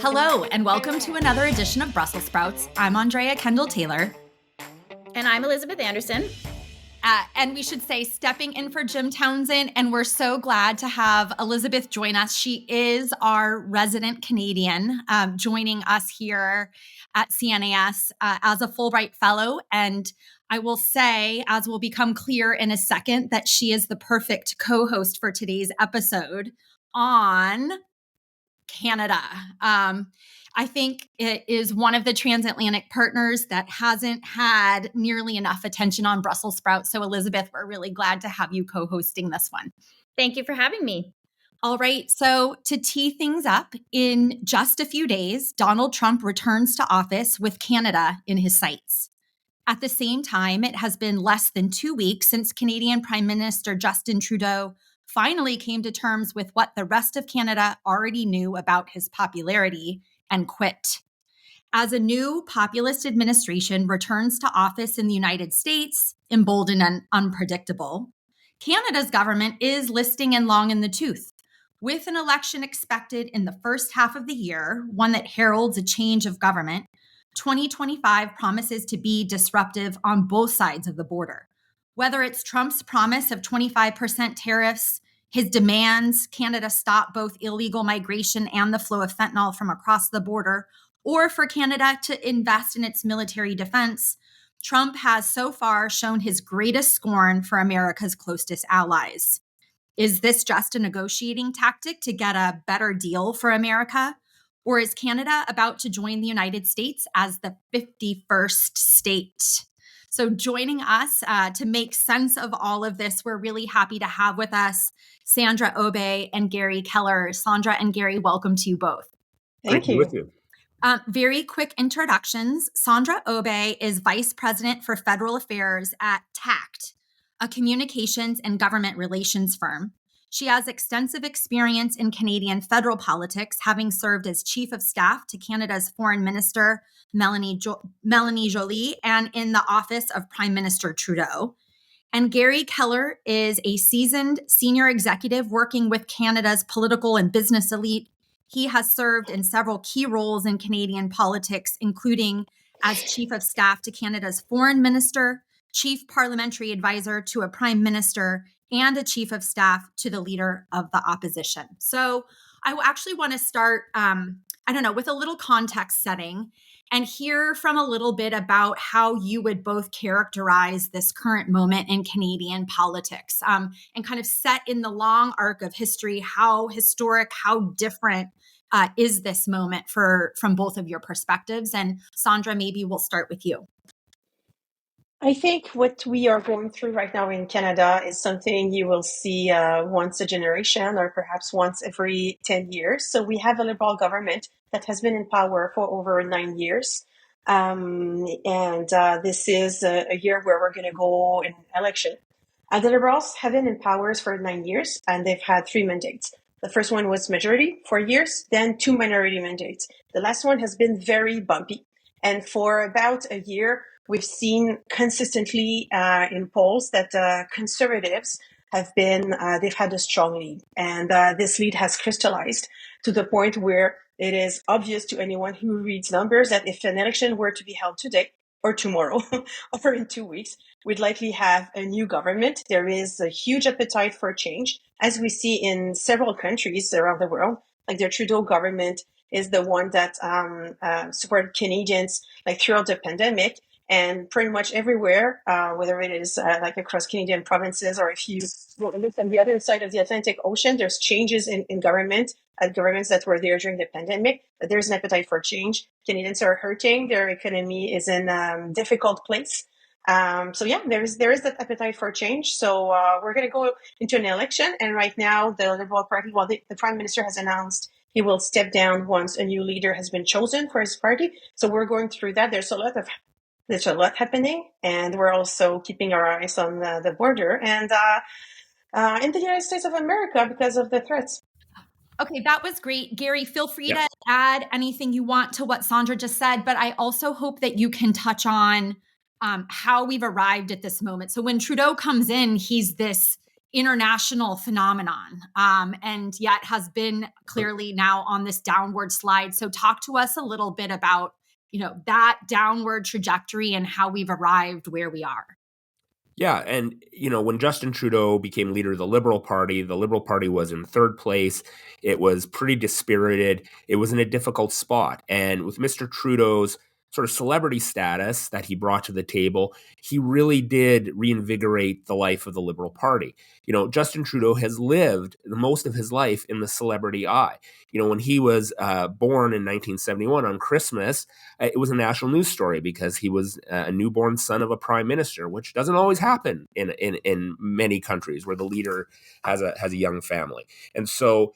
Hello, and welcome to another edition of Brussels Sprouts. I'm Andrea Kendall-Taylor. And I'm Elizabeth Anderson. And we should say stepping in for Jim Townsend, and we're so glad to have Elizabeth join us. She is our resident Canadian, joining us here at CNAS as a Fulbright Fellow. And I will say, as will become clear in a second, that she is the perfect co-host for today's episode on Canada. I think it is one of the transatlantic partners that hasn't had nearly enough attention on Brussels sprouts. So, Elizabeth, we're really glad to have you co-hosting this one. Thank you for having me. All right. So, to tee things up, in just a few days, Donald Trump returns to office with Canada in his sights. At the same time, it has been less than 2 weeks since Canadian Prime Minister Justin Trudeau finally came to terms with what the rest of Canada already knew about his popularity and quit. As a new populist administration returns to office in the United States, emboldened and unpredictable, Canada's government is listing and long in the tooth. With an election expected in the first half of the year, one that heralds a change of government, 2025 promises to be disruptive on both sides of the border. Whether it's Trump's promise of 25% tariffs, his demands Canada stop both illegal migration and the flow of fentanyl from across the border, or for Canada to invest in its military defense, Trump has so far shown his greatest scorn for America's closest allies. Is this just a negotiating tactic to get a better deal for America? Or is Canada about to join the United States as the 51st state? So joining us to make sense of all of this, we're really happy to have with us Sandra Aubé and Garry Keller. Sandra and Garry, welcome to you both. Thank you. With you. Very quick introductions. Sandra Aubé is Vice President for Federal Affairs at TACT, a communications and government relations firm. She has extensive experience in Canadian federal politics, having served as Chief of Staff to Canada's Foreign Minister, Mélanie Joly, and in the office of Prime Minister Trudeau. And Garry Keller is a seasoned senior executive working with Canada's political and business elite. He has served in several key roles in Canadian politics, including as Chief of Staff to Canada's Foreign Minister, Chief Parliamentary Advisor to a Prime Minister, and a Chief of Staff to the Leader of the Opposition. So I actually want to start, with a little context setting and hear from a little bit about how you would both characterize this current moment in Canadian politics, and kind of set in the long arc of history, how historic, how different is this moment from both of your perspectives. And Sandra, maybe we'll start with you. I think what we are going through right now in Canada is something you will see once a generation or perhaps once every 10 years. So we have a Liberal government that has been in power for over 9 years. This is a year where we're going to go in election. The Liberals have been in power for 9 years, and they've had 3 mandates. The first one was majority, 4 years, then 2 minority mandates. The last one has been very bumpy. And for about a year, we've seen consistently in polls that conservatives have been, they've had a strong lead. And this lead has crystallized to the point where it is obvious to anyone who reads numbers that if an election were to be held today or tomorrow or in 2 weeks, we'd likely have a new government. There is a huge appetite for change, as we see in several countries around the world. Like the Trudeau government is the one that supported Canadians like throughout the pandemic. And pretty much everywhere, whether it is like across Canadian provinces or if you look on the other side of the Atlantic Ocean, there's changes in government, governments that were there during the pandemic. But there's an appetite for change. Canadians are hurting. Their economy is in a difficult place. There is that appetite for change. So we're going to go into an election. And right now, the Liberal Party, the Prime Minister has announced he will step down once a new leader has been chosen for his party. So we're going through that. There's a lot happening, and we're also keeping our eyes on the border and in the United States of America because of the threats. Okay, that was great. Garry, feel free to add anything you want to what Sandra just said, but I also hope that you can touch on how we've arrived at this moment. So when Trudeau comes in, he's this international phenomenon, and yet has been clearly now on this downward slide. So talk to us a little bit about, that downward trajectory and how we've arrived where we are. Yeah, and when Justin Trudeau became leader of the Liberal Party was in third place. It was pretty dispirited. It was in a difficult spot. And with Mr. Trudeau's sort of celebrity status that he brought to the table, he really did reinvigorate the life of the Liberal Party. Justin Trudeau has lived most of his life in the celebrity eye. When he was born in 1971 on Christmas, it was a national news story because he was a newborn son of a prime minister, which doesn't always happen in many countries where the leader has a young family. And so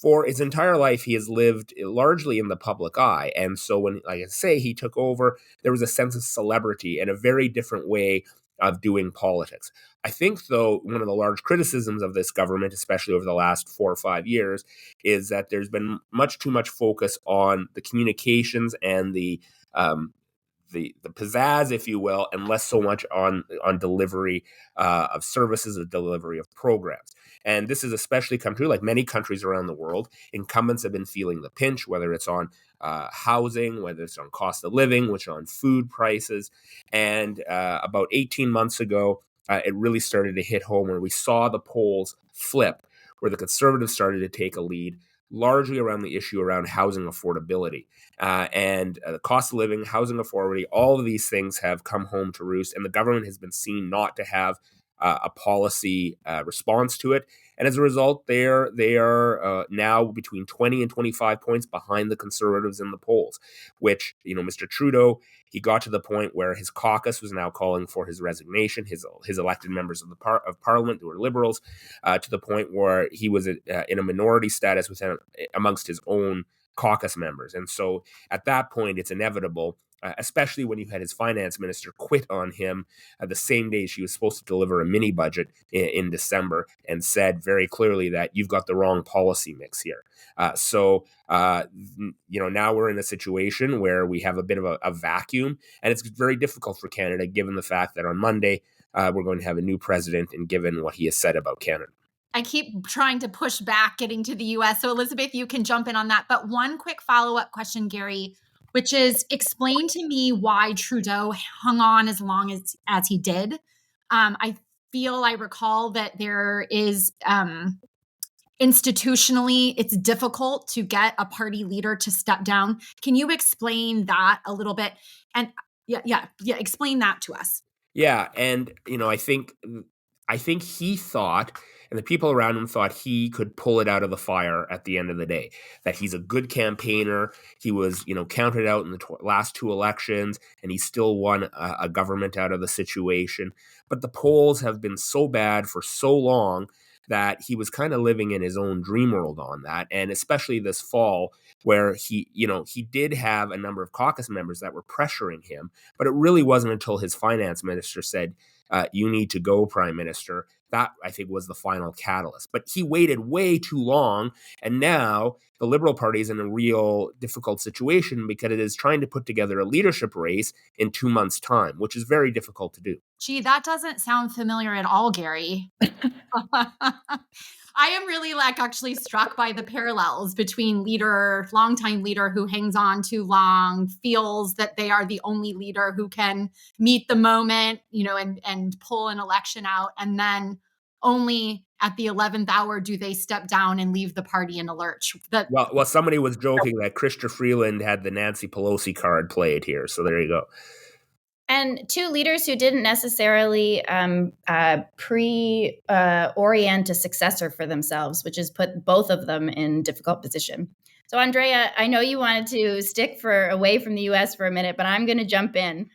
for his entire life, he has lived largely in the public eye. And so when, like I say, he took over, there was a sense of celebrity and a very different way of doing politics. I think, though, one of the large criticisms of this government, especially over the last 4 or 5 years, is that there's been much too much focus on the communications and the pizzazz, if you will, and less so much on delivery of services, or delivery of programs. And this has especially come true, like many countries around the world. Incumbents have been feeling the pinch, whether it's on housing, whether it's on cost of living, which on food prices. And about 18 months ago, it really started to hit home where we saw the polls flip, where the Conservatives started to take a lead, largely around the issue around housing affordability. And the cost of living, housing affordability, all of these things have come home to roost, and the government has been seen not to have a policy response to it. And as a result, they are now between 20 and 25 points behind the Conservatives in the polls, which, Mr. Trudeau, he got to the point where his caucus was now calling for his resignation, his elected members of Parliament who were Liberals, to the point where he was in a minority status amongst his own caucus members. And so at that point, it's inevitable, especially when you had his finance minister quit on him the same day she was supposed to deliver a mini budget in December, and said very clearly that you've got the wrong policy mix here. So now we're in a situation where we have a bit of a vacuum, and it's very difficult for Canada, given the fact that on Monday we're going to have a new president, and given what he has said about Canada. I keep trying to push back getting to the US. So Elizabeth, you can jump in on that. But one quick follow-up question, Garry, which is, explain to me why Trudeau hung on as long as he did. I recall that there is institutionally, it's difficult to get a party leader to step down. Can you explain that a little bit? And explain that to us. Yeah, and I think he thought, and the people around him thought, he could pull it out of the fire at the end of the day, that he's a good campaigner. He was, counted out in the last 2 elections, and he still won a government out of the situation. But the polls have been so bad for so long that he was kind of living in his own dream world on that. And especially this fall, where he did have a number of caucus members that were pressuring him, but it really wasn't until his finance minister said, you need to go, Prime Minister. That, I think, was the final catalyst. But he waited way too long, and now the Liberal Party is in a real difficult situation because it is trying to put together a leadership race in 2 months' time, which is very difficult to do. Gee, that doesn't sound familiar at all, Garry. I am really actually struck by the parallels between longtime leader who hangs on too long, feels that they are the only leader who can meet the moment, and pull an election out. And then only at the 11th hour do they step down and leave the party in a lurch. Well, somebody was joking that Chrystia Freeland had the Nancy Pelosi card played here. So there you go. And 2 leaders who didn't necessarily orient a successor for themselves, which has put both of them in difficult position. So, Andrea, I know you wanted to stick away from the U.S. for a minute, but I'm going to jump in.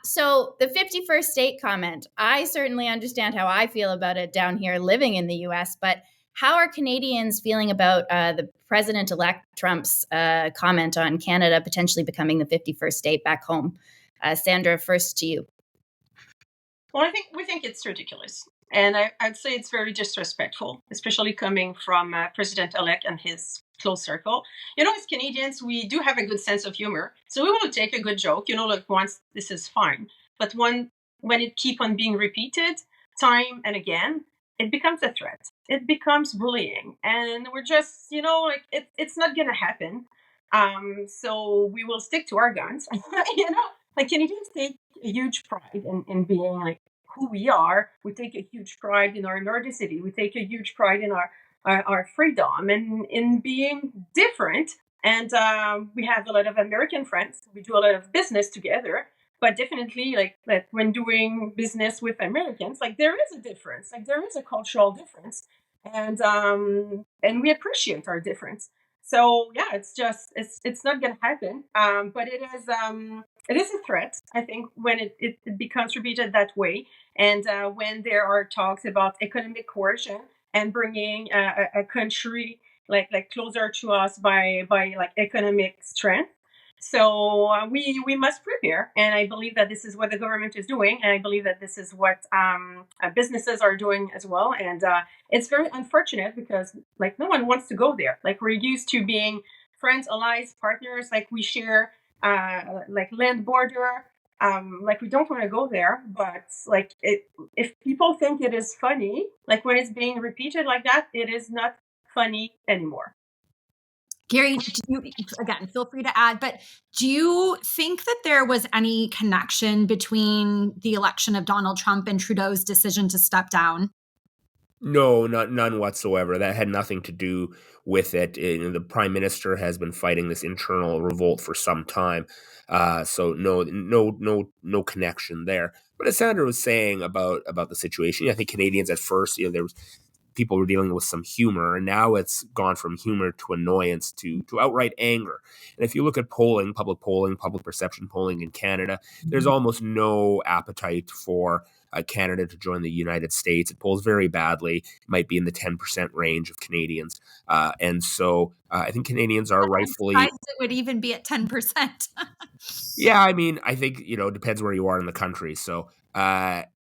So the 51st state comment, I certainly understand how I feel about it down here living in the U.S., but how are Canadians feeling about the President-elect Trump's comment on Canada potentially becoming the 51st state back home? Sandra, first to you. Well, we think it's ridiculous. And I'd say it's very disrespectful, especially coming from President-elect and his close circle. As Canadians, we do have a good sense of humor. So we will take a good joke, once, this is fine. But when it keep on being repeated time and again, it becomes a threat. It becomes bullying, and we're just, like it's not gonna happen. So we will stick to our guns. Like Canadians take a huge pride in being like who we are. We take a huge pride in our nordicity. We take a huge pride in our freedom and in being different. And we have a lot of American friends. We do a lot of business together. But definitely, like that, when doing business with Americans, like there is a difference. Like there is a cultural difference, and we appreciate our difference. So yeah, it's not gonna happen. But it is a threat. I think when it becomes repeated that way, and when there are talks about economic coercion and bringing a country like closer to us by like economic strength. So we must prepare, and I believe that this is what the government is doing, and I believe that this is what businesses are doing as well. And it's very unfortunate because like no one wants to go there. Like we're used to being friends, allies, partners. Like we share like land border. Like we don't want to go there, but like if people think it is funny, like when it's being repeated like that, it is not funny anymore. Garry, again, feel free to add, but do you think that there was any connection between the election of Donald Trump and Trudeau's decision to step down? No, none whatsoever. That had nothing to do with it. The Prime Minister has been fighting this internal revolt for some time, so no connection there. But as Sandra was saying about the situation, I think Canadians at first, there was people were dealing with some humor, and now it's gone from humor to annoyance to outright anger. And if you look at public perception polling in Canada, there's almost no appetite for Canada to join the United States. It polls very badly. It might be in the 10% range of Canadians. And so I think Canadians are rightfully... I'm surprised it would even be at 10%. Yeah, I mean, I think, it depends where you are in the country. So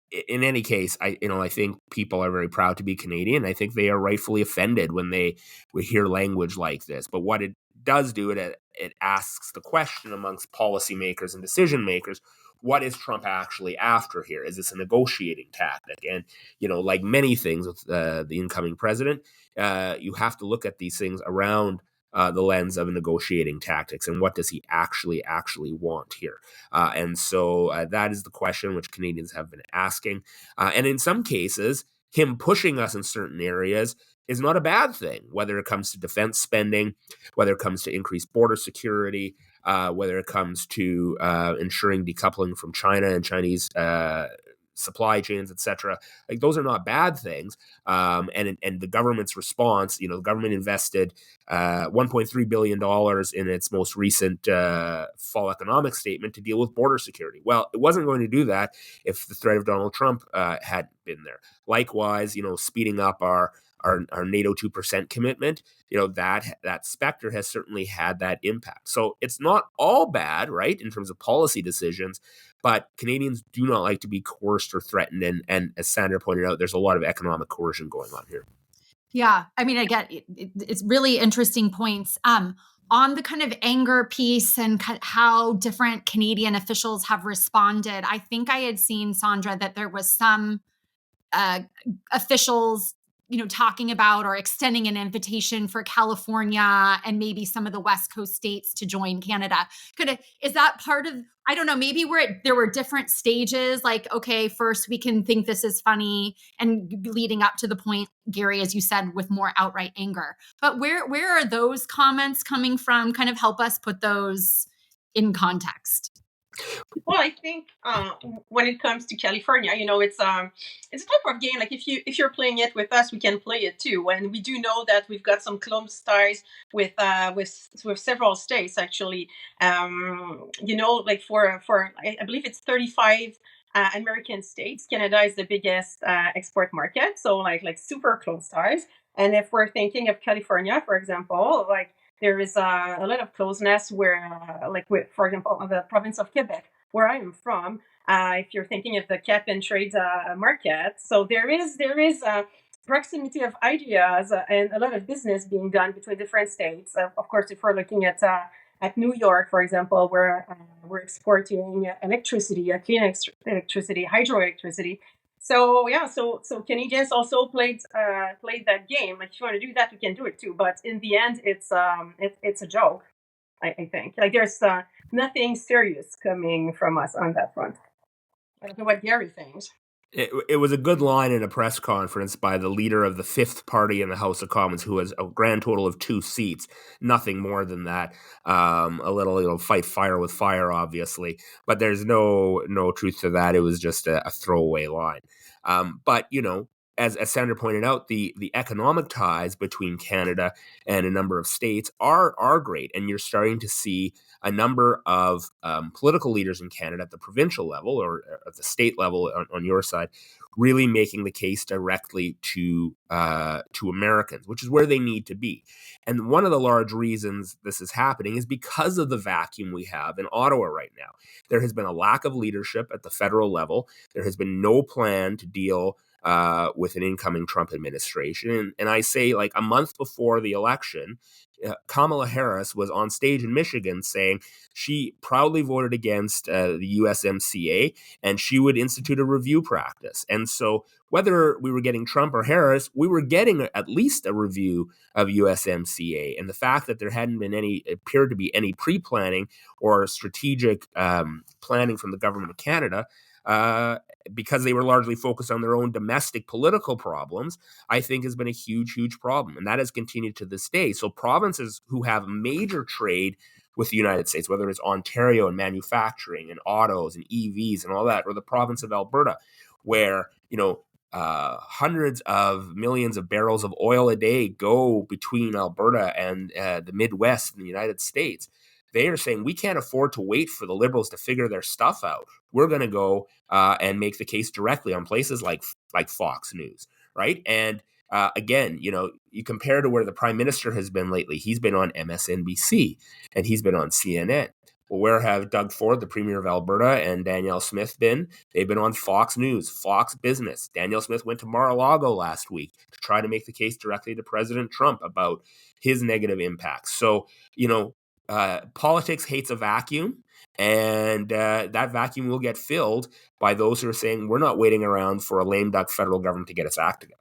in any case, I think people are very proud to be Canadian. I think they are rightfully offended when they hear language like this. But what it does do, it asks the question amongst policymakers and decision makers, what is Trump actually after here? Is this a negotiating tactic? And, like many things with the incoming president, you have to look at these things around the lens of negotiating tactics and what does he actually want here. And so that is the question which Canadians have been asking. And in some cases, him pushing us in certain areas is not a bad thing, whether it comes to defense spending, whether it comes to increased border security, whether it comes to ensuring decoupling from China and Chinese supply chains, etc. Like those are not bad things. And the government's response, the government invested $1.3 billion in its most recent fall economic statement to deal with border security. Well, it wasn't going to do that if the threat of Donald Trump hadn't been there. Likewise, speeding up our NATO 2% commitment, that specter has certainly had that impact. So it's not all bad, right, in terms of policy decisions, but Canadians do not like to be coerced or threatened. And as Sandra pointed out, there's a lot of economic coercion going on here. Yeah. I mean, again, it's really interesting points. On the kind of anger piece and how different Canadian officials have responded, I think I had seen, Sandra, that there was some officials, talking about or extending an invitation for California and maybe some of the West Coast states to join Canada. Is that part of, I don't know, maybe there were different stages, like, okay, first we can think this is funny and leading up to the point, Garry, as you said, with more outright anger. But where are those comments coming from? Kind of help us put those in context. Well, I think when it comes to California, it's a type of game. Like if you're playing it with us, we can play it too. And we do know that we've got some close ties with several states actually. Like for I believe it's 35 American states. Canada is the biggest export market, so like super close ties. And if we're thinking of California, for example, like there is a lot of closeness where, for example, the province of Quebec, where I am from, if you're thinking of the cap and trade market, so there is a proximity of ideas and a lot of business being done between different states. Of course, if we're looking at New York, for example, where we're exporting electricity, clean electricity, hydroelectricity. So Canadians also played that game. Like, if you want to do that, we can do it too. But in the end, it's a joke. I think, like, there's nothing serious coming from us on that front. I don't know what Garry thinks. It was a good line in a press conference by the leader of the fifth party in the House of Commons, who has a grand total of 2 seats, nothing more than that. A little, fight fire with fire, obviously, but there's no truth to that. It was just a throwaway line. But as Sandra pointed out, the economic ties between Canada and a number of states are great, and you're starting to see a number of political leaders in Canada at the provincial level or at the state level on your side, really making the case directly to Americans, which is where they need to be. And one of the large reasons this is happening is because of the vacuum we have in Ottawa right now. There has been a lack of leadership at the federal level. There has been no plan to deal with an incoming Trump administration. And I say, like, a month before the election, Kamala Harris was on stage in Michigan saying she proudly voted against the USMCA and she would institute a review practice. And so whether we were getting Trump or Harris, we were getting at least a review of USMCA. And the fact that there hadn't been appeared to be any pre-planning or strategic planning from the government of Canada, because they were largely focused on their own domestic political problems, I think has been a huge, huge problem. And that has continued to this day. So provinces who have major trade with the United States, whether it's Ontario and manufacturing and autos and EVs and all that, or the province of Alberta, where, hundreds of millions of barrels of oil a day go between Alberta and the Midwest in the United States. They are saying we can't afford to wait for the Liberals to figure their stuff out. We're going to go and make the case directly on places like Fox News, right? And again, you compare to where the Prime Minister has been lately. He's been on MSNBC and he's been on CNN. Well, where have Doug Ford, the Premier of Alberta, and Danielle Smith been? They've been on Fox News, Fox Business. Danielle Smith went to Mar-a-Lago last week to try to make the case directly to President Trump about his negative impacts. So, politics hates a vacuum, and that vacuum will get filled by those who are saying we're not waiting around for a lame duck federal government to get its act together.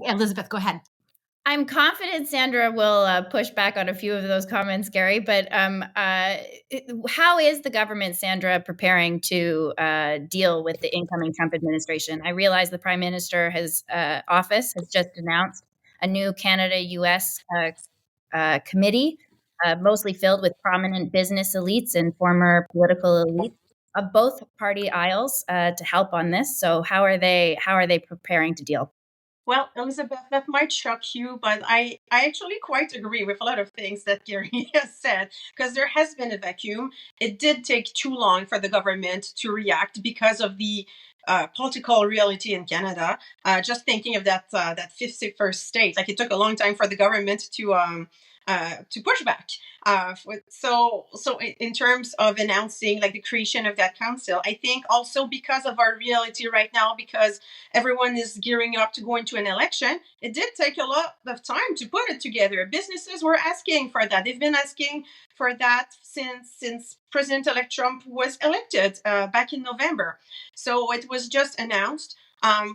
Elizabeth, go ahead. I'm confident Sandra will push back on a few of those comments, Garry, but how is the government, Sandra, preparing to deal with the incoming Trump administration? I realize the Prime Minister office has just announced a new Canada-US committee, mostly filled with prominent business elites and former political elites of both party aisles to help on this. So how are they preparing to deal? Well, Elizabeth, that might shock you, but I actually quite agree with a lot of things that Garry has said, because there has been a vacuum. It did take too long for the government to react because of the political reality in Canada. Just thinking of that 51st state, like, it took a long time for the government to push back. So in terms of announcing, like, the creation of that council, I think also because of our reality right now, because everyone is gearing up to go into an election, it did take a lot of time to put it together. Businesses were asking for that. They've been asking for that since President-elect Trump was elected back in November. So it was just announced.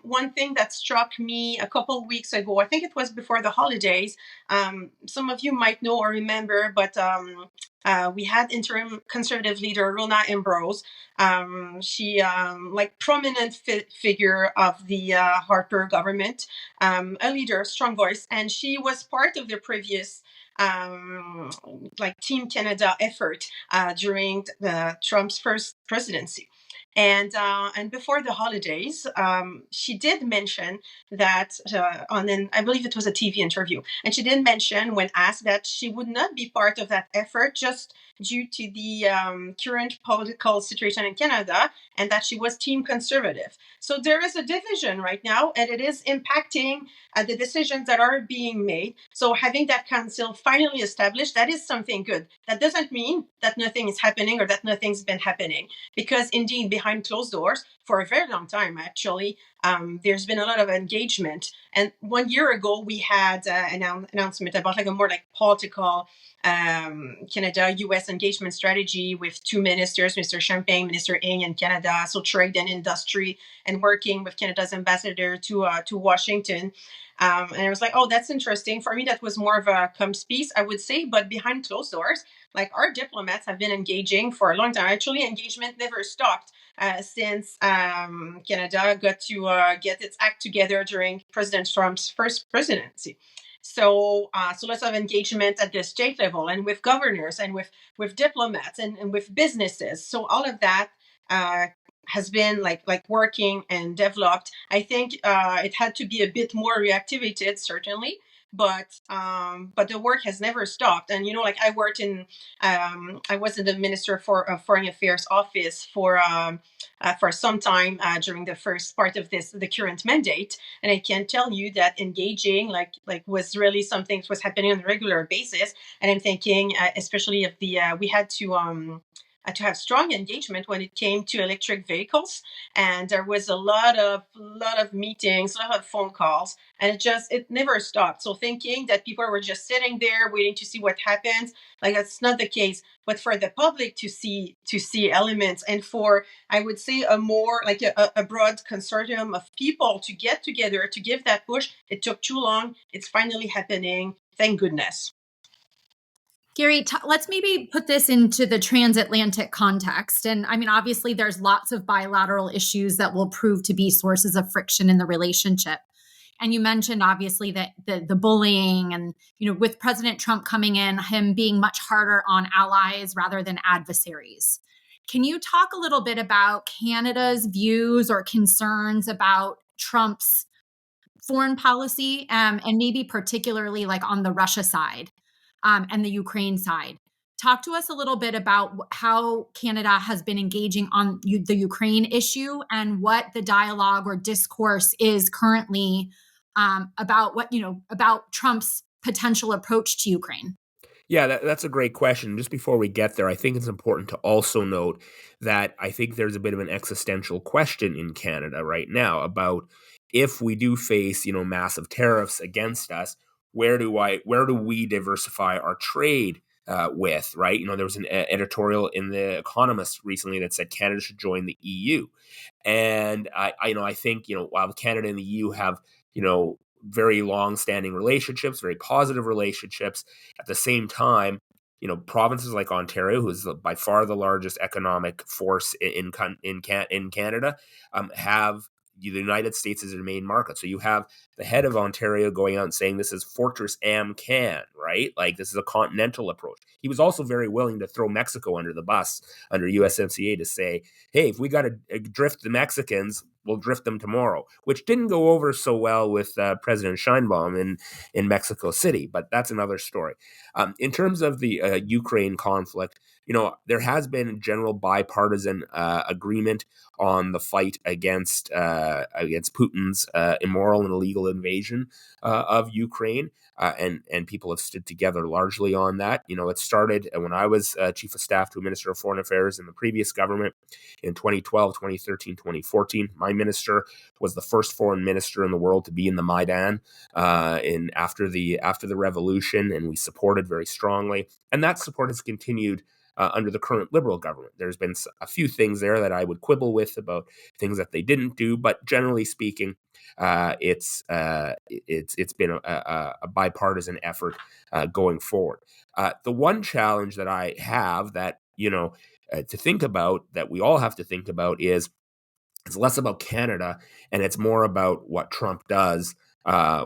One thing that struck me a couple of weeks ago, I think it was before the holidays, some of you might know or remember, but we had interim Conservative leader Rona Ambrose. She, prominent figure of the Harper government, a leader, strong voice, and she was part of the previous Team Canada effort during Trump's first presidency. And before the holidays, she did mention that I believe it was a TV interview, and she did mention, when asked, that she would not be part of that effort just due to the current political situation in Canada, and that she was Team Conservative. So there is a division right now, and it is impacting the decisions that are being made. So having that council finally established, that is something good. That doesn't mean that nothing is happening or that nothing's been happening, because indeed, behind closed doors for a very long time, actually. There's been a lot of engagement. And 1 year ago, we had an announcement about like a more like political Canada-US engagement strategy with two ministers, Mr. Champagne, Minister Ng in Canada, so trade and industry, and working with Canada's ambassador to Washington. And I was like, oh, that's interesting. For me, that was more of a comms piece, I would say, but behind closed doors, like our diplomats have been engaging for a long time. Actually, engagement never stopped since Canada got to get its act together during President Trump's first presidency. So lots of engagement at the state level and with governors and with diplomats and with businesses. So all of that has been like working and developed. I think it had to be a bit more reactivated, certainly, but the work has never stopped. And like I was in the Minister for Foreign Affairs office for some time during the first part of the current mandate, and I can tell you that engaging like was really something that was happening on a regular basis. And I'm thinking, especially if we had to have strong engagement when it came to electric vehicles, and there was a lot of meetings, a lot of phone calls, and it never stopped. So thinking that people were just sitting there waiting to see what happens, like that's not the case. But for the public to see elements, and for, I would say, a more like a broad consortium of people to get together to give that push, it took too long. It's finally happening. Thank goodness. Garry, let's maybe put this into the transatlantic context. And I mean, obviously, there's lots of bilateral issues that will prove to be sources of friction in the relationship. And you mentioned, obviously, that the bullying and, with President Trump coming in, him being much harder on allies rather than adversaries. Can you talk a little bit about Canada's views or concerns about Trump's foreign policy, and maybe particularly like on the Russia side? And the Ukraine side. Talk to us a little bit about how Canada has been engaging on the Ukraine issue and what the dialogue or discourse is currently about Trump's potential approach to Ukraine. Yeah, that's a great question. Just before we get there, I think it's important to also note that I think there's a bit of an existential question in Canada right now about if we do face, massive tariffs against us, where do we diversify our trade with, right? There was an editorial in The Economist recently that said Canada should join the EU. And I think, while Canada and the EU have, very long-standing relationships, very positive relationships, at the same time, provinces like Ontario, who is by far the largest economic force in Canada, have the United States as their main market. So you have the head of Ontario going out and saying this is Fortress Am-Can, right? Like this is a continental approach. He was also very willing to throw Mexico under the bus under USMCA to say, hey, if we got to drift the Mexicans, we'll drift them tomorrow, which didn't go over so well with President Sheinbaum in Mexico City, but that's another story. In terms of the Ukraine conflict, there has been general bipartisan agreement on the fight against Putin's immoral and illegal invasion of Ukraine, and people have stood together largely on that. It started when I was Chief of Staff to a Minister of Foreign Affairs in the previous government in 2012, 2013, 2014. My minister was the first foreign minister in the world to be in the Maidan after the revolution, and we supported very strongly. And that support has continued under the current Liberal government. There's been a few things there that I would quibble with about things that they didn't do, but generally speaking, it's been a bipartisan effort going forward. The one challenge that I have that to think about, that we all have to think about, is it's less about Canada and it's more about what Trump does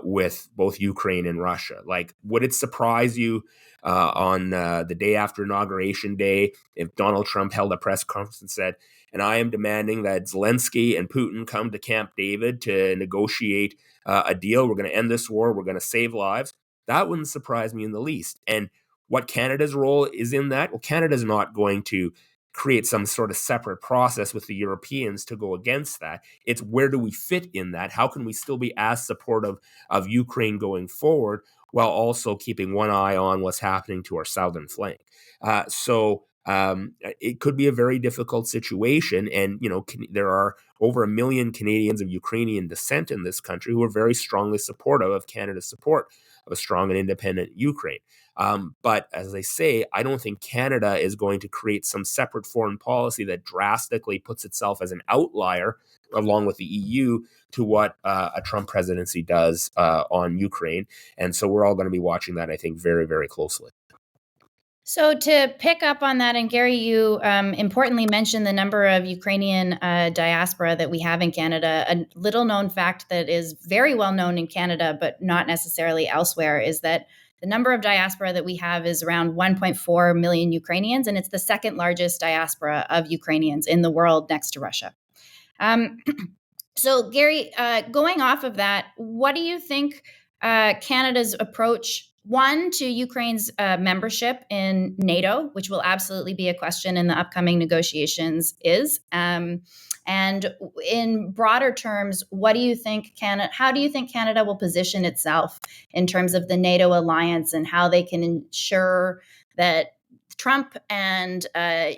with both Ukraine and Russia. Like, would it surprise you on the day after Inauguration Day if Donald Trump held a press conference and said, and I am demanding that Zelensky and Putin come to Camp David to negotiate a deal. We're going to end this war. We're going to save lives. That wouldn't surprise me in the least. And what Canada's role is in that? Well, Canada's not going to create some sort of separate process with the Europeans to go against that. It's where do we fit in that? How can we still be as supportive of Ukraine going forward while also keeping one eye on what's happening to our southern flank? So it could be a very difficult situation. And, there are over 1 million Canadians of Ukrainian descent in this country who are very strongly supportive of Canada's support of a strong and independent Ukraine. But as I say, I don't think Canada is going to create some separate foreign policy that drastically puts itself as an outlier along with the EU to what a Trump presidency does on Ukraine. And so we're all going to be watching that, I think, very, very closely. So to pick up on that, and Garry, you importantly mentioned the number of Ukrainian diaspora that we have in Canada. A little known fact that is very well known in Canada, but not necessarily elsewhere, is that the number of diaspora that we have is around 1.4 million Ukrainians, and it's the second largest diaspora of Ukrainians in the world next to Russia. So Garry, going off of that, what do you think Canada's approach, one, to Ukraine's membership in NATO, which will absolutely be a question in the upcoming negotiations, is? And in broader terms, what do you think how do you think Canada will position itself in terms of the NATO alliance and how they can ensure that Trump and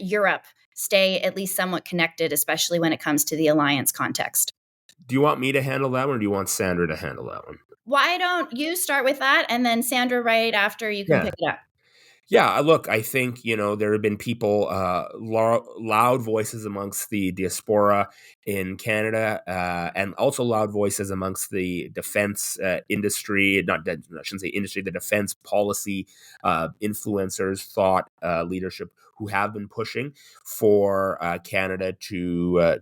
Europe stay at least somewhat connected, especially when it comes to the alliance context? Do you want me to handle that one, or do you want Sandra to handle that one? Why don't you start with that, and then Sandra, right after, you can pick it up. Yeah, look, I think, there have been people, loud voices amongst the diaspora in Canada, and also loud voices amongst the defense industry, I shouldn't say industry, the defense policy influencers, thought leadership, who have been pushing for Canada to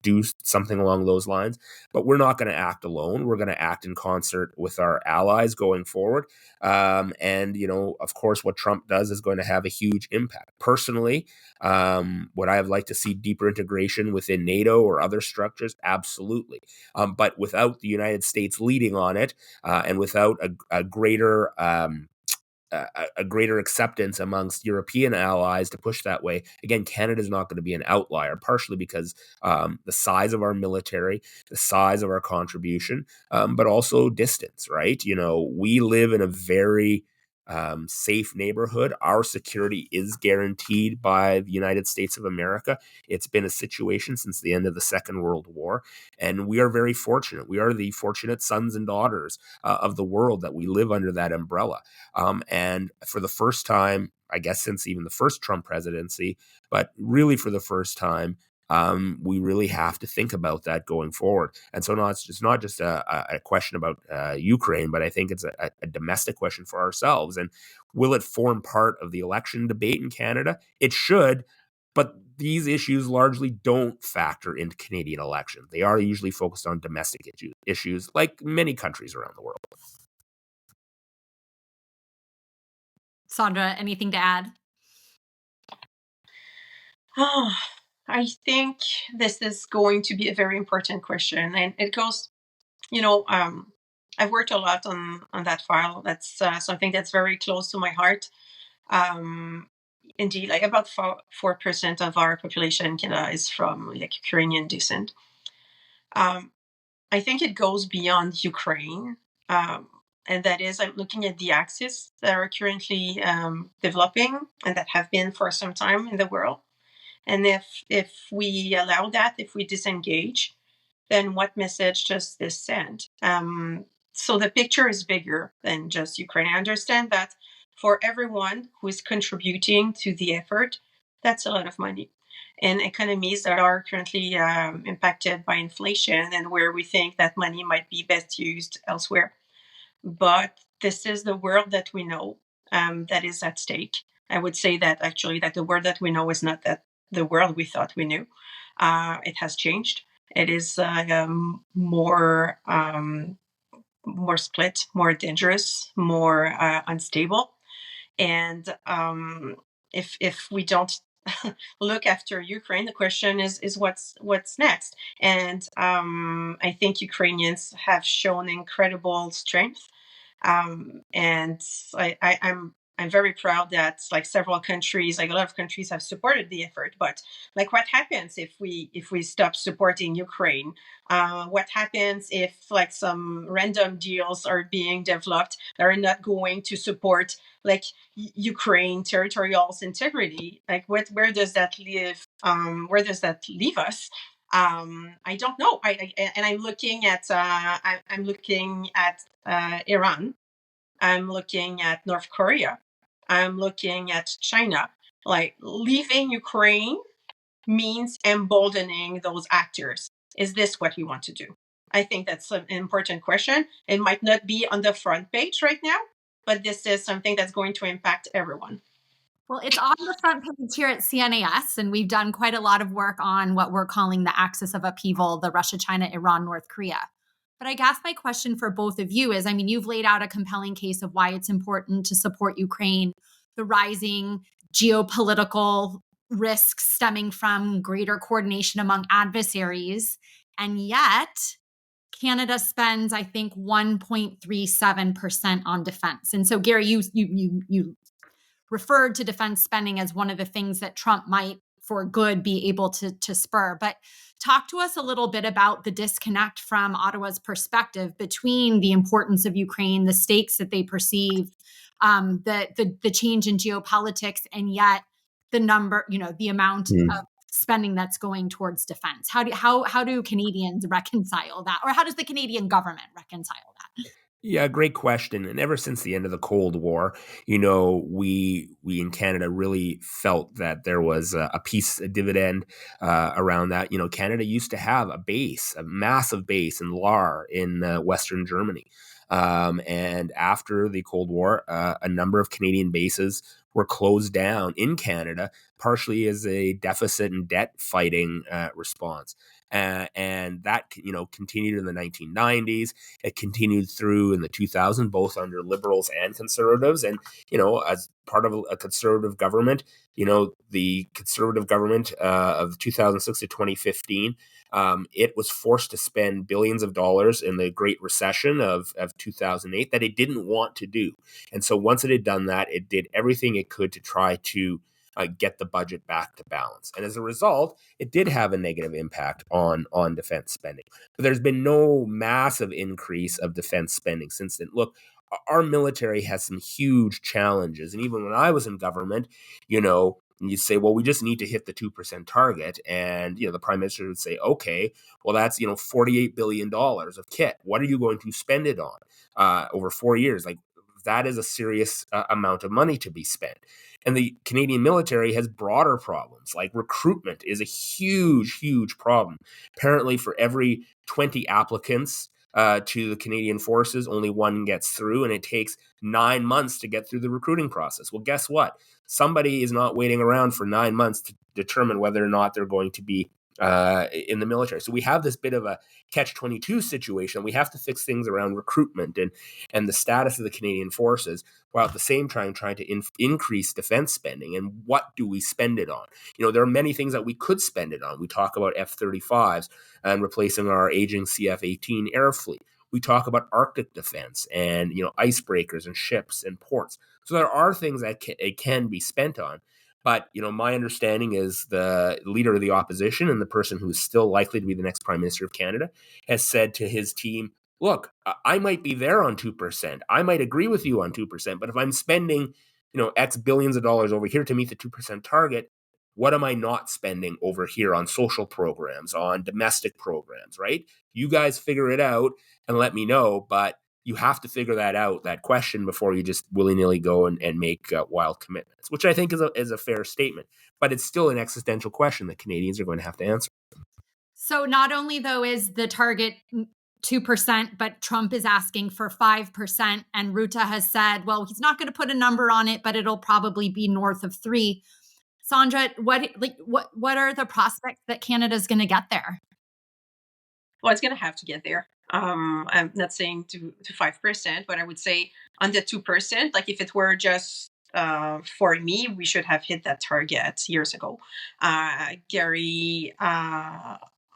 do something along those lines. But we're not going to act alone. We're going to act in concert with our allies going forward. And, of course, what Trump does is going to have a huge impact. Personally, would I have liked to see deeper integration within NATO or other structures? Absolutely. But without the United States leading on it, and without a greater acceptance amongst European allies to push that way. Again, Canada is not going to be an outlier, partially because the size of our military, the size of our contribution, but also distance, right? We live in a very safe neighborhood. Our security is guaranteed by the United States of America. It's been a situation since the end of the Second World War, and we are very fortunate. We are the fortunate sons and daughters of the world that we live under that umbrella. And for the first time, I guess since even the first Trump presidency, but really for the first time, we really have to think about that going forward. And so it's not just a question about Ukraine, but I think it's a domestic question for ourselves. And will it form part of the election debate in Canada? It should, but these issues largely don't factor into Canadian elections. They are usually focused on domestic issues like many countries around the world. Sandra, anything to add? I think this is going to be a very important question, and it goes, I've worked a lot on that file. That's something that's very close to my heart. Indeed, like about 4% of our population in Canada is from Ukrainian descent. I think it goes beyond Ukraine, and that is, I'm looking at the axes that are currently developing and that have been for some time in the world. And if we allow that, if we disengage, then what message does this send? So the picture is bigger than just Ukraine. I understand that for everyone who is contributing to the effort, that's a lot of money. In economies that are currently impacted by inflation and where we think that money might be best used elsewhere. But this is the world that we know that is at stake. I would say that actually that the world that we know is not that the world we thought we knew. It has changed. It is more split, more dangerous, more unstable. And if we don't look after Ukraine, the question is what's next. And I think Ukrainians have shown incredible strength. And I'm I'm very proud that like several countries, like a lot of countries have supported the effort. But like what happens if we stop supporting Ukraine? What happens if like some random deals are being developed that are not going to support like Ukraine territorial integrity? Like where does that leave where does that leave us? I don't know. I'm looking at I'm looking at Iran. I'm looking at North Korea. I'm looking at China. Like leaving Ukraine means emboldening those actors. Is this what we want to do? I think that's an important question. It might not be on the front page right now, but this is something that's going to impact everyone. Well, it's on the front page here at CNAS, and we've done quite a lot of work on what we're calling the axis of upheaval, the Russia, China, Iran, North Korea. But I guess my question for both of you is, I mean, you've laid out a compelling case of why it's important to support Ukraine, the rising geopolitical risks stemming from greater coordination among adversaries. And yet, Canada spends, I think, 1.37% on defense. And so, Garry, you referred to defense spending as one of the things that Trump might, for good, be able to spur. But talk to us a little bit about the disconnect from Ottawa's perspective between the importance of Ukraine, the stakes that they perceive, the change in geopolitics, and yet the number, the amount of spending that's going towards defense. How do Canadians reconcile that, or how does the Canadian government reconcile that? Yeah, great question. And ever since the end of the Cold War, we in Canada really felt that there was a dividend around that. Canada used to have a massive base in Lahr in Western Germany. And after the Cold War, a number of Canadian bases were closed down in Canada, partially as a deficit and debt fighting response. And that, continued in the 1990s. It continued through in the 2000s, both under Liberals and Conservatives. And, as part of a Conservative government, the Conservative government of 2006 to 2015, it was forced to spend billions of dollars in the Great Recession of 2008 that it didn't want to do. And so once it had done that, it did everything it could to try to get the budget back to balance. And as a result, it did have a negative impact on defense spending. But there's been no massive increase of defense spending since then. Look, our military has some huge challenges. And even when I was in government, you say, well, we just need to hit the 2% target. And, the Prime Minister would say, okay, well, that's, $48 billion of kit. What are you going to spend it on over 4 years? Like, that is a serious amount of money to be spent. And the Canadian military has broader problems, like recruitment is a huge, huge problem. Apparently, for every 20 applicants to the Canadian forces, only one gets through, and it takes 9 months to get through the recruiting process. Well, guess what? Somebody is not waiting around for 9 months to determine whether or not they're going to be in the military. So we have this bit of a catch-22 situation. We have to fix things around recruitment and the status of the Canadian forces, while at the same time trying to increase defense spending. And what do we spend it on? There are many things that we could spend it on. We talk about F-35s and replacing our aging CF-18 air fleet. We talk about Arctic defense and icebreakers and ships and ports. So there are things that it can be spent on. But, my understanding is the leader of the opposition and the person who is still likely to be the next Prime Minister of Canada has said to his team, look, I might be there on 2%. I might agree with you on 2%. But if I'm spending, X billions of dollars over here to meet the 2% target, what am I not spending over here on social programs, on domestic programs, right? You guys figure it out and let me know. But you have to figure that question, before you just willy-nilly go and make wild commitments, which I think is a fair statement. But it's still an existential question that Canadians are going to have to answer. So not only, though, is the target 2%, but Trump is asking for 5%. And Ruta has said, well, he's not going to put a number on it, but it'll probably be north of 3%. Sandra, what are the prospects that Canada's going to get there? Well, it's going to have to get there. I'm not saying to 5%, but I would say under 2%. Like if it were just for me, we should have hit that target years ago. Garry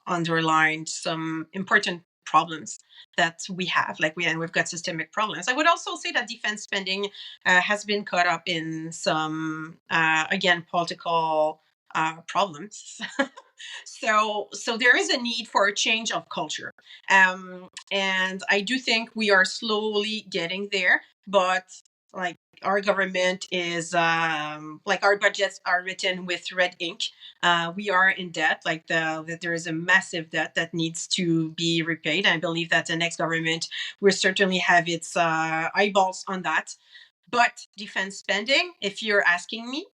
underlined some important problems that we have. We've got systemic problems. I would also say that defense spending has been caught up in some, again, political problems. So there is a need for a change of culture. And I do think we are slowly getting there, but like our government is our budgets are written with red ink. We are in debt, that there is a massive debt that needs to be repaid. I believe that the next government will certainly have its eyeballs on that. But defense spending, if you're asking me,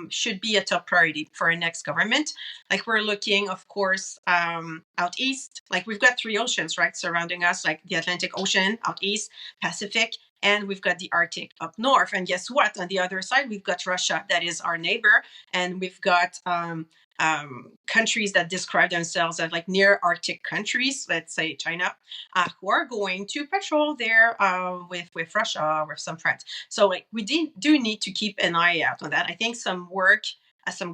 should be a top priority for our next government. Like we're looking, of course, out east. Like we've got three oceans, right, surrounding us, like the Atlantic Ocean out east, Pacific, and we've got the Arctic up north. And guess what? On the other side, we've got Russia, that is our neighbor, and we've got countries that describe themselves as like near Arctic countries, let's say China, who are going to patrol there with Russia or some friends. So like we do need to keep an eye out on that. I think some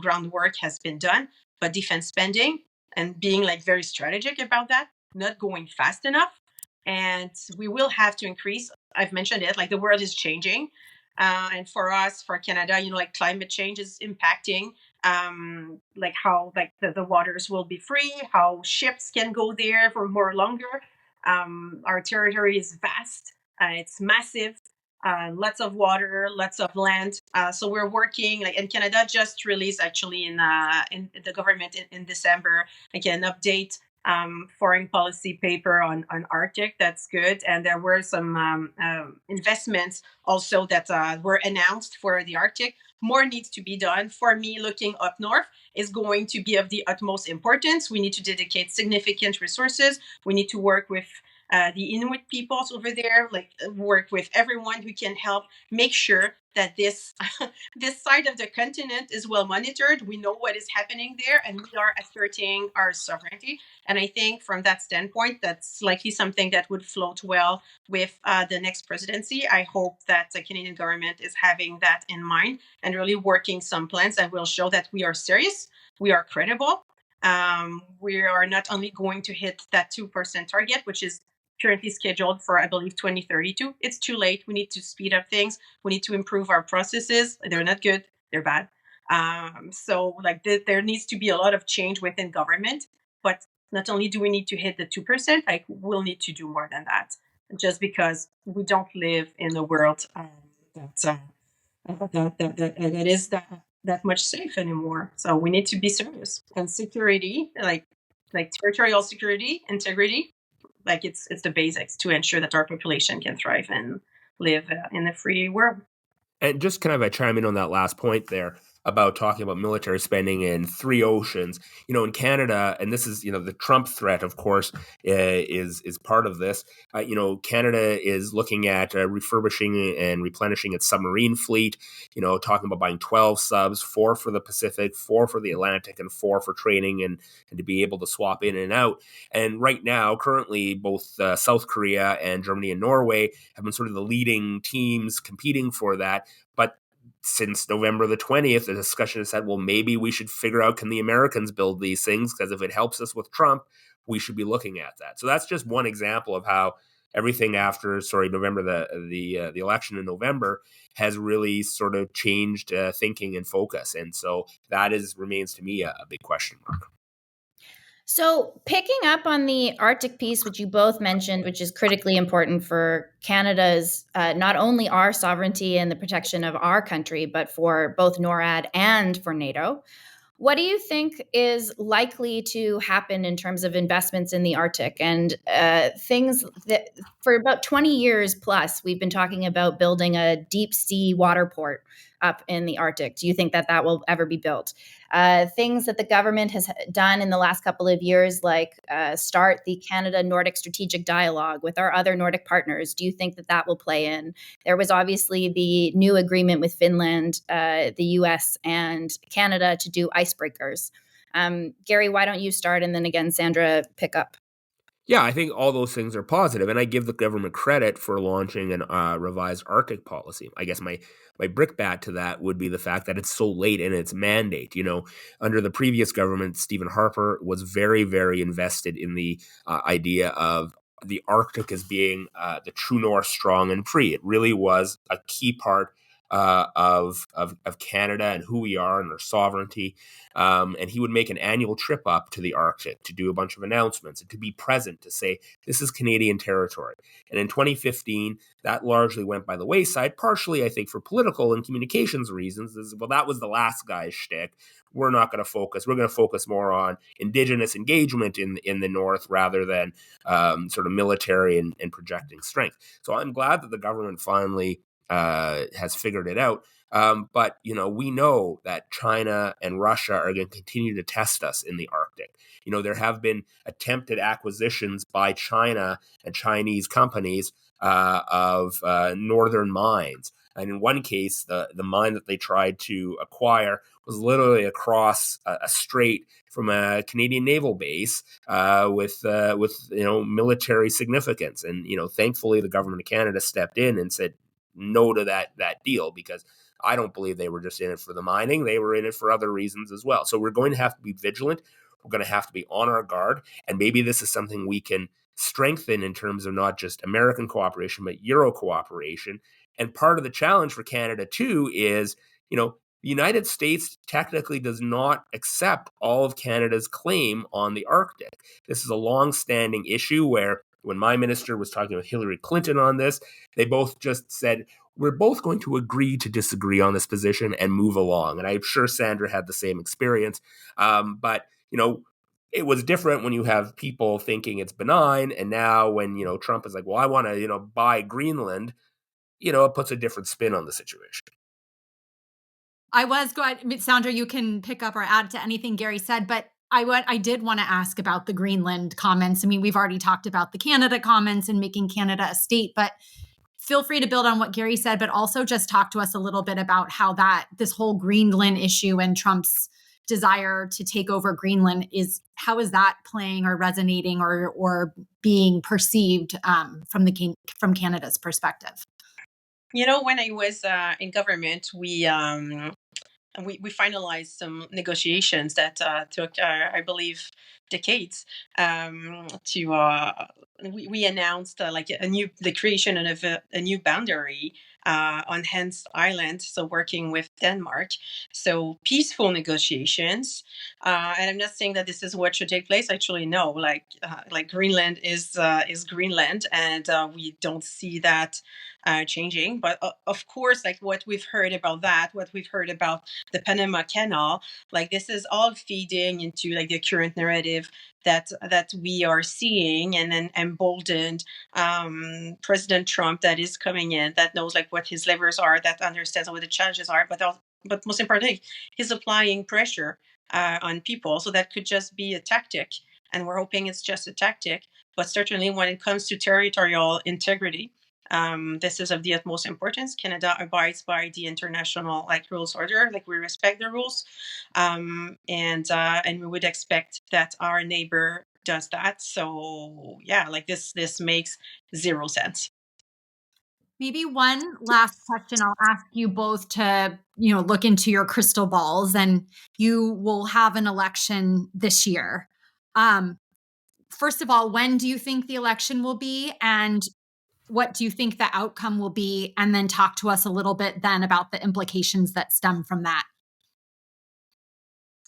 groundwork has been done, but defense spending and being like very strategic about that, not going fast enough. And we will have to increase. I've mentioned it, like the world is changing. And for us, for Canada, like climate change is impacting like how like the waters will be free, how ships can go there for more longer. Our territory is vast, it's massive, lots of water, lots of land. So we're working, and Canada just released actually in the government in December, an update foreign policy paper on Arctic. That's good. And there were some investments also that were announced for the Arctic. More needs to be done. For me, looking up north is going to be of the utmost importance. We need to dedicate significant resources. We need to work with the Inuit peoples over there, work with everyone who can help make sure that this side of the continent is well monitored. We know what is happening there, and we are asserting our sovereignty. And I think from that standpoint, that's likely something that would float well with the next presidency. I hope that the Canadian government is having that in mind and really working some plans that will show that we are serious, we are credible. We are not only going to hit that 2% target, which is currently scheduled for, I believe, 2032. It's too late. We need to speed up things. We need to improve our processes. They're not good. They're bad. So there needs to be a lot of change within government. But not only do we need to hit the 2%, we'll need to do more than that. Just because we don't live in a world that is that much safe anymore. So we need to be serious. And security, like territorial security, integrity, it's the basics to ensure that our population can thrive and live in a free world. And just kind of a chime in on that last point there about talking about military spending in three oceans. In Canada, and this is, the Trump threat, of course, is part of this. Canada is looking at refurbishing and replenishing its submarine fleet, talking about buying 12 subs, 4 for the Pacific, 4 for the Atlantic, and 4 for training and to be able to swap in and out. And right now, currently, both South Korea and Germany and Norway have been sort of the leading teams competing for that. But since November the 20th, the discussion has said, well, maybe we should figure out, can the Americans build these things? Because if it helps us with Trump, we should be looking at that. So that's just one example of how everything after, November, the election in November has really sort of changed thinking and focus. And so that remains to me a big question mark. So picking up on the Arctic piece, which you both mentioned, which is critically important for Canada's, not only our sovereignty and the protection of our country, but for both NORAD and for NATO. What do you think is likely to happen in terms of investments in the Arctic and things that for about 20 years plus, we've been talking about building a deep sea water port up in the Arctic? Do you think that will ever be built? Things that the government has done in the last couple of years, like start the Canada-Nordic strategic dialogue with our other Nordic partners. Do you think that will play in? There was obviously the new agreement with Finland, the US, and Canada to do icebreakers. Garry, why don't you start? And then again, Sandra, pick up. Yeah, I think all those things are positive, and I give the government credit for launching a revised Arctic policy. I guess my brickbat to that would be the fact that it's so late in its mandate. Under the previous government, Stephen Harper was very, very invested in the idea of the Arctic as being the true north, strong and free. It really was a key part of Canada and who we are and our sovereignty. And he would make an annual trip up to the Arctic to do a bunch of announcements and to be present to say, this is Canadian territory. And in 2015, that largely went by the wayside, partially, I think, for political and communications reasons. Well, that was the last guy's shtick. We're not going to focus. We're going to focus more on Indigenous engagement in the North rather than sort of military and projecting strength. So I'm glad that the government finally has figured it out. But we know that China and Russia are going to continue to test us in the Arctic. There have been attempted acquisitions by China and Chinese companies of northern mines. And in one case, the mine that they tried to acquire was literally across a strait from a Canadian naval base with military significance. And thankfully, the government of Canada stepped in and said no to that deal, because I don't believe they were just in it for the mining. They were in it for other reasons as well. So we're going to have to be vigilant. We're going to have to be on our guard. And maybe this is something we can strengthen in terms of not just American cooperation, but Euro cooperation. And part of the challenge for Canada, too, is, the United States technically does not accept all of Canada's claim on the Arctic. This is a long-standing issue where when my minister was talking with Hillary Clinton on this, they both just said, we're both going to agree to disagree on this position and move along. And I'm sure Sandra had the same experience. But it was different when you have people thinking it's benign. And now when, Trump is like, well, I want to, buy Greenland, it puts a different spin on the situation. Sandra, you can pick up or add to anything Garry said, but I did want to ask about the Greenland comments. I mean, we've already talked about the Canada comments and making Canada a state, but feel free to build on what Garry said, but also just talk to us a little bit about how this whole Greenland issue and Trump's desire to take over Greenland how is that playing or resonating or being perceived from Canada's perspective? When I was in government, we finalized some negotiations that took, I believe, decades. We announced the creation of a new boundary on Hans Island, so working with Denmark. So peaceful negotiations, and I'm not saying that this is what should take place. Actually, no. Like Greenland is Greenland, and we don't see that changing. But of course, like what we've heard about the Panama Canal, like this is all feeding into like the current narrative that we are seeing, and then emboldened President Trump that is coming in, that knows like what his levers are, that understands what the challenges are, but most importantly, he's applying pressure on people. So that could just be a tactic, and we're hoping it's just a tactic. But certainly, when it comes to territorial integrity, this is of the utmost importance. Canada abides by the international rules order. Like we respect the rules, and we would expect that our neighbor does that. So yeah, like this makes zero sense. Maybe one last question I'll ask you both to, look into your crystal balls, and you will have an election this year. First of all, when do you think the election will be, and what do you think the outcome will be? And then talk to us a little bit then about the implications that stem from that.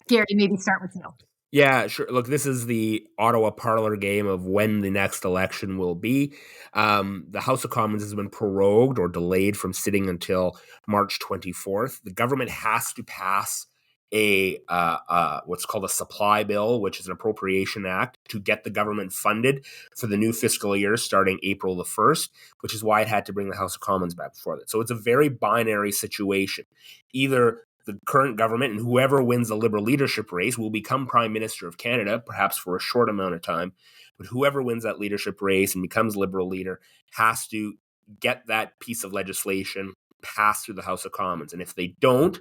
Garry, maybe start with you. Yeah, sure. Look, this is the Ottawa parlor game of when the next election will be. The House of Commons has been prorogued or delayed from sitting until March 24th. The government has to pass a what's called a supply bill, which is an appropriation act, to get the government funded for the new fiscal year starting April the 1st, which is why it had to bring the House of Commons back before that. So it's a very binary situation. Either the current government and whoever wins the Liberal leadership race will become Prime Minister of Canada, perhaps for a short amount of time. But whoever wins that leadership race and becomes Liberal leader has to get that piece of legislation passed through the House of Commons. And if they don't,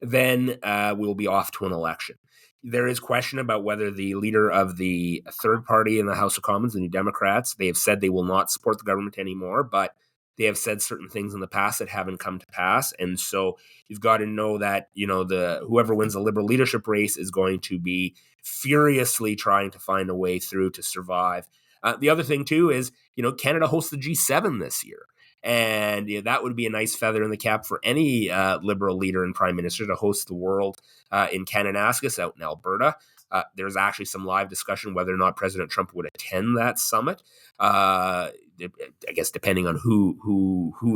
then we'll be off to an election. There is question about whether the leader of the third party in the House of Commons, the New Democrats, they have said they will not support the government anymore, but they have said certain things in the past that haven't come to pass. And so you've got to know that, whoever wins the Liberal leadership race is going to be furiously trying to find a way through to survive. The other thing, too, is, Canada hosts the G7 this year. And that would be a nice feather in the cap for any Liberal leader and Prime Minister to host the world in Kananaskis out in Alberta. There's actually some live discussion whether or not President Trump would attend that summit. I guess depending on who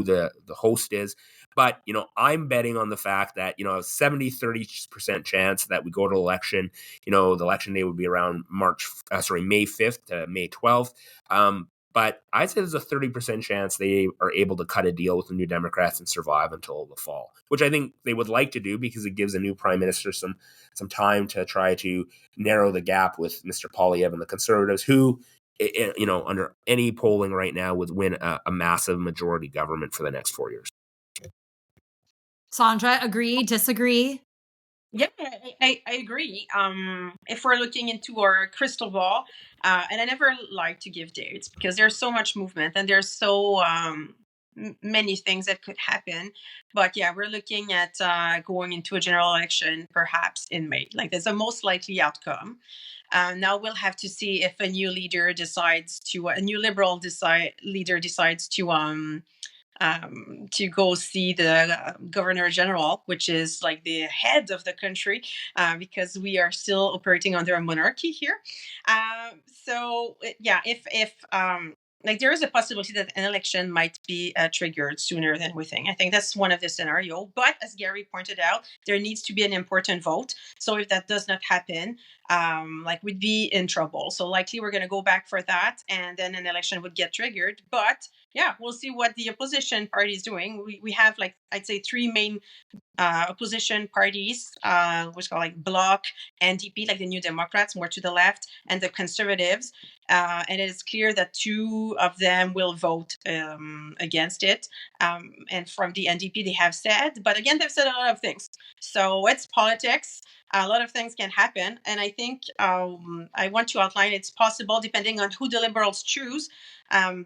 the host is. But, I'm betting on the fact that, a 30% chance that we go to election. The election day would be around May 5th to May 12th. But I'd say there's a 30% chance they are able to cut a deal with the New Democrats and survive until the fall, which I think they would like to do because it gives a new prime minister some time to try to narrow the gap with Mr. Poilievre and the Conservatives, who, under any polling right now would win a massive majority government for the next 4 years. Sandra, agree, disagree? Yeah, I agree. If we're looking into our crystal ball, and I never like to give dates because there's so much movement and there's so many things that could happen. But yeah, we're looking at going into a general election perhaps in May. Like that's the most likely outcome. Now we'll have to see if a new leader decides to, a new Liberal leader decides to go see the Governor General, which is like the head of the country, because we are still operating under a monarchy here. If there is a possibility that an election might be triggered sooner than we think. I think that's one of the scenario. But as Garry pointed out, there needs to be an important vote. So if that does not happen, we'd be in trouble. So likely we're going to go back for that, and then an election would get triggered. But yeah, we'll see what the opposition party is doing. We have I'd say three main opposition parties, which are like Bloc, NDP, like the New Democrats, more to the left, and the Conservatives. And it is clear that two of them will vote against it. And from the NDP, they have said, but again, they've said a lot of things. So it's politics. A lot of things can happen. And I think I want to outline it's possible, depending on who the Liberals choose.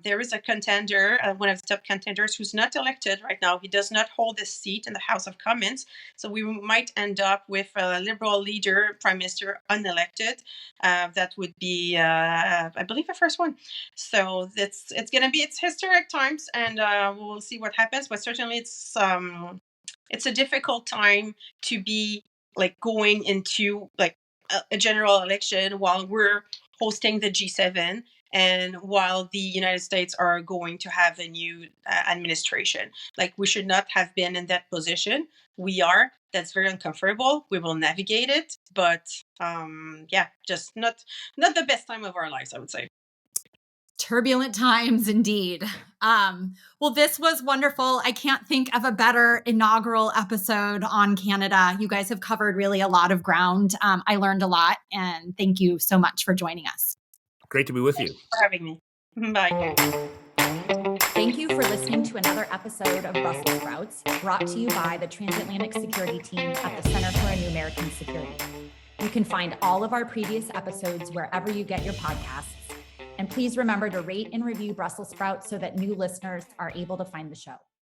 There is a contender, one of the top contenders, who's not elected right now. He does not hold a seat in the House of Commons. So we might end up with a Liberal leader, Prime Minister, unelected. That would be, I believe, the first one. So it's historic times, and we'll see what happens. But certainly it's a difficult time to be going into a general election while we're hosting the G7 and while the United States are going to have a new administration. We should not have been in that position. We are. That's very uncomfortable. We will navigate it, but just not the best time of our lives, I would say. Turbulent times indeed. Well, this was wonderful. I can't think of a better inaugural episode on Canada. You guys have covered really a lot of ground. I learned a lot, and thank you so much for joining us. Great to be with you. Thanks for having me. Bye. Thank you for listening to another episode of Brussels Sprouts, brought to you by the Transatlantic Security Team at the Center for a New American Security. You can find all of our previous episodes wherever you get your podcasts. And please remember to rate and review Brussels Sprouts so that new listeners are able to find the show.